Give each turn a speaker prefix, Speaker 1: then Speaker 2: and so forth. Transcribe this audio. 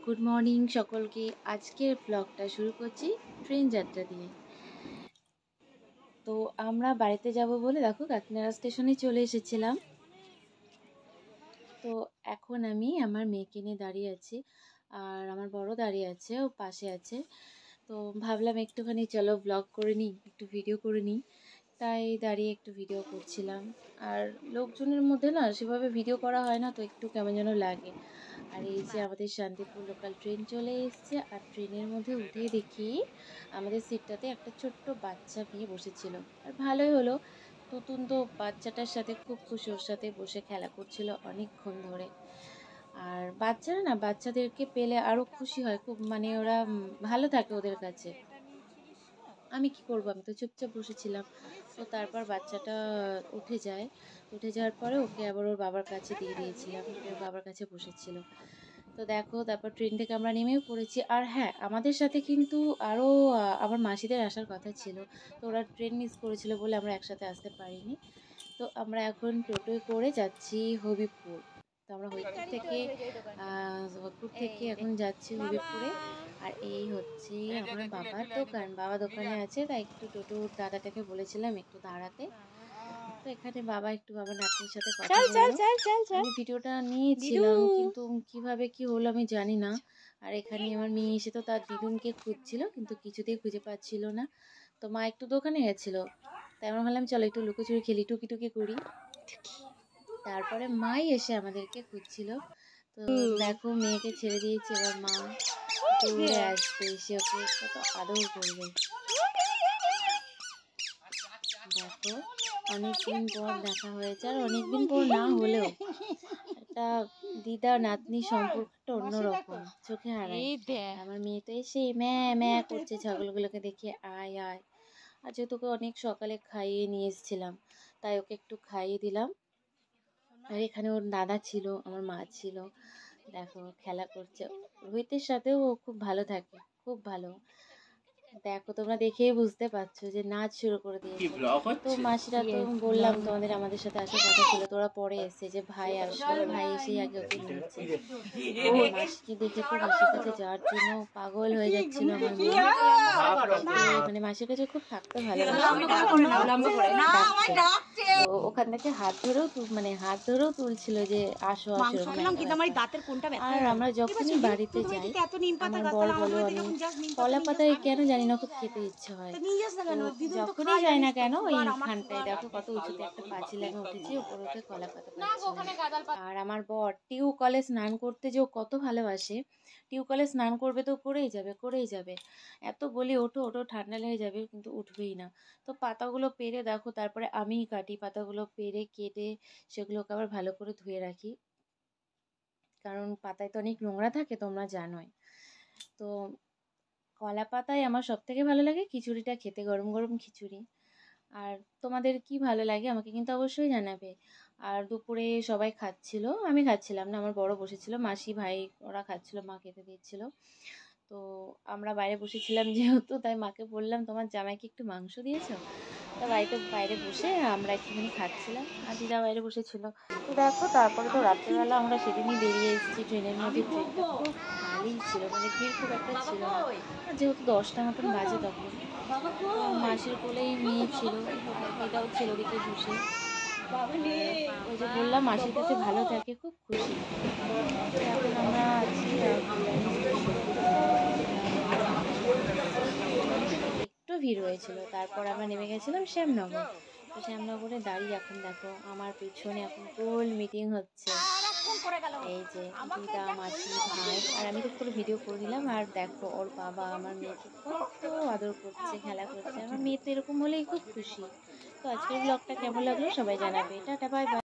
Speaker 1: Good morning সকলকে। আজকের ব্লগটা শুরু করছি ট্রেন যাত্রা দিয়ে। তো আমরা বাড়িতে যাব বলে দেখো কাকিনাড়া স্টেশনে চলে এসেছিলাম। তো এখন আমি আমার মেয়েকে নিয়ে দাঁড়িয়ে আছি, আর আমার বড় দাঁড়িয়ে আছে, ও পাশে আছে। তো ভাবলাম একটুখানি চলো ব্লগ করে নিই, একটু ভিডিও করে নিই, তাই দাঁড়িয়ে একটু ভিডিও করছিলাম। আর লোকজনের মধ্যে না সেভাবে ভিডিও করা হয় না, তো একটু কেমন যেন লাগে। আর এই যে আমাদের শান্তিপুর লোকাল ট্রেন চলে এসেছে, আর ট্রেনের মধ্যে উঠে দেখি আমাদের সিটটাতে একটা ছোট্ট বাচ্চা মেয়ে বসেছিল। আর ভালোই হলো, তুতুন তো বাচ্চাটার সাথে খুব খুশি, ওর সাথে বসে খেলা করছিল অনেকক্ষণ ধরে। আর বাচ্চারা না বাচ্চাদেরকে পেলে আরো খুশি হয় খুব, মানে ওরা ভালো থাকে ওদের কাছে। আমি কি করব, আমি তো চুপচাপ বসেছিলাম। তো তারপর বাচ্চাটা উঠে যায়, উঠে যাওয়ার পরে ওকে আবার ওর বাবার কাছে দিয়ে দিয়েছিলাম, ওর বাবার কাছে বসেছিল। তো দেখো তারপর ট্রেন থেকে আমরা নেমেও পড়েছি। আর হ্যাঁ, আমাদের সাথে কিন্তু আরও আমার মাসিদের আসার কথা ছিল, তো ওরা ট্রেন মিস করেছিল বলে আমরা একসাথে আসতে পারিনি। তো আমরা এখন টোটোয় করে যাচ্ছি হবিবপুর। তো আমরা হবিবপুর থেকে এখন যাচ্ছি হবিবপুরে। আর এই হচ্ছে আমার বাবার দোকান, বাবা দোকানে আছে, তাই একটু টোটো দাদাটাকে বলেছিলাম একটু দাঁড়াতে। তো এখানে বাবা একটু বাবা নাতনির সাথে কথা বললো। আমি ভিডিওটা নিয়েছিলাম, কিন্তু কিভাবে কি হলো আমি জানি না। আর এখানে আমার মেয়ে এসে তো তার দিদুনকে খুঁজছিল, কিন্তু কিছুতেই খুঁজে পাচ্ছিল না। তো মা একটু দোকানে গেছিল, তাই আমরা ভাবলাম চলো একটু লুকোচুরি খেলি, টুকি করি। তারপরে মাই এসে আমাদেরকে খুঁজছিল। তো দেখো মেয়েকে ছেড়ে দিয়েছি, এবার মা দৌড়ে আসবে, এসে ওকে কত আদর করবে। দেখো অনেকদিন পর দেখা হয়েছে, আর অনেকদিন পর না হলেও একটা দিদা নাতনি সম্পর্কটা অন্যরকম, চোখে হারায়। আমার মেয়ে তো এসে ম্যা ম্যা করছে ছাগলগুলোকে দেখে, আয় আয়। আর যেহেতু ওকে অনেক সকালে খাইয়ে নিয়ে এসেছিলাম, তাই ওকে একটু খাইয়ে দিলাম। আর এখানে ওর দাদা ছিল, আমার মা ছিল, দেখো খেলা করছে। রোহিতের সাথেও ও খুব ভালো থাকে, খুব ভালো। দেখো তোমরা দেখেই বুঝতে পারছো যে নাচ শুরু করে দিয়েছে। তো মাসিরা তো বললাম তোমাদের আমাদের সাথে আসার কথা ছিল, তোরা পরে এসে যে ভাই আসলো, ভাই এসেই আগে ওকে নিয়েছে। মাসিকে দেখে তো মাসির কাছে যাওয়ার জন্য পাগল হয়ে যাচ্ছিল আমার মেয়ে, মানে মাসির কাছে খুব থাকতে ভালোবাসে। তো ওখান থেকে হাত ধরেও তুলছিল যে আসো আসো। আর আমরা যখনই বাড়িতে যাই আমার বর বলো, আমি কলা পাতায় কেন জানি না খুব খেতে ইচ্ছে হয়। যখনই যাই না কেন ওইখানটায় দেখো কত উঁচুতে একটা পাঁচিল আমি উঠেছি, ওপরে উঠে কলা পাতা পাচ্ছি। আর আমার বর টিউ কলে স্নান করতে যে কত ভালোবাসে, টিউ কলে স্নান করবে তো করেই যাবে। এত বলি ওঠো ওঠো ঠান্ডা লেগে যাবে, কিন্তু উঠবেই না। তো পাতাগুলো পেরে দেখো, তারপরে আমিই কাটি পাতাগুলো, পেরে কেটে সেগুলোকে আবার ভালো করে ধুয়ে রাখি, কারণ পাতায় তো অনেক নোংরা থাকে তোমরা জানোই। তো কলা পাতায় আমার সব থেকে ভালো লাগে খিচুড়িটা খেতে, গরম গরম খিচুড়ি। আর তোমাদের কি ভালো লাগে আমাকে কিন্তু অবশ্যই জানাবে। আর দুপুরে সবাই খাচ্ছিল, আমি খাচ্ছিলাম না, আমার বড় বসেছিল, মাসি ভাই ওরা খাচ্ছিল, মা খেতে দিচ্ছিল। তো আমরা বাইরে বসেছিলাম যেহেতু, তাই মাকে বললাম তোমার জামাইকে একটু মাংস দিয়েছো। তা বাইরে বসে আমরা একটুখানি খাচ্ছিলাম, আর দিদা বাইরে বসেছিল। তো দেখো তারপরে তো রাত্রেবেলা আমরা সেদিনই বেরিয়ে এসেছি ট্রেনের মধ্যে। ট্রেনটা খুব খালিই ছিল, মানে ভিড় খুব একটা ছিল না। আর যেহেতু 10টা মতন বাজে তখন, মাসির কোলেই মেয়ে ছিল, দিদাও ছিল ওদিকে বসে। ওই যে বললাম মাসির কাছে ভালো থাকে, খুব খুশি। এখন আমরা আছি একটু ভিড় হয়েছিল, তারপর আমরা নেমে গেছিলাম শ্যামনগর। তো শ্যামনগরে দাঁড়িয়ে এখন দেখো আমার পেছনে এখন গোল মিটিং হচ্ছে। এই যে দিদা মাসি ভাই, আর আমি তো পুরো ভিডিও করে নিলাম। আর দেখো ওর বাবা আমার মেয়েকে কত আদর করছে, খেলা করছে। আমার মেয়ে তো এরকম হলেই খুব খুশি। তো আজকের ব্লগটা কেমন লাগলো সবাই জানাবে। Tata bye bye.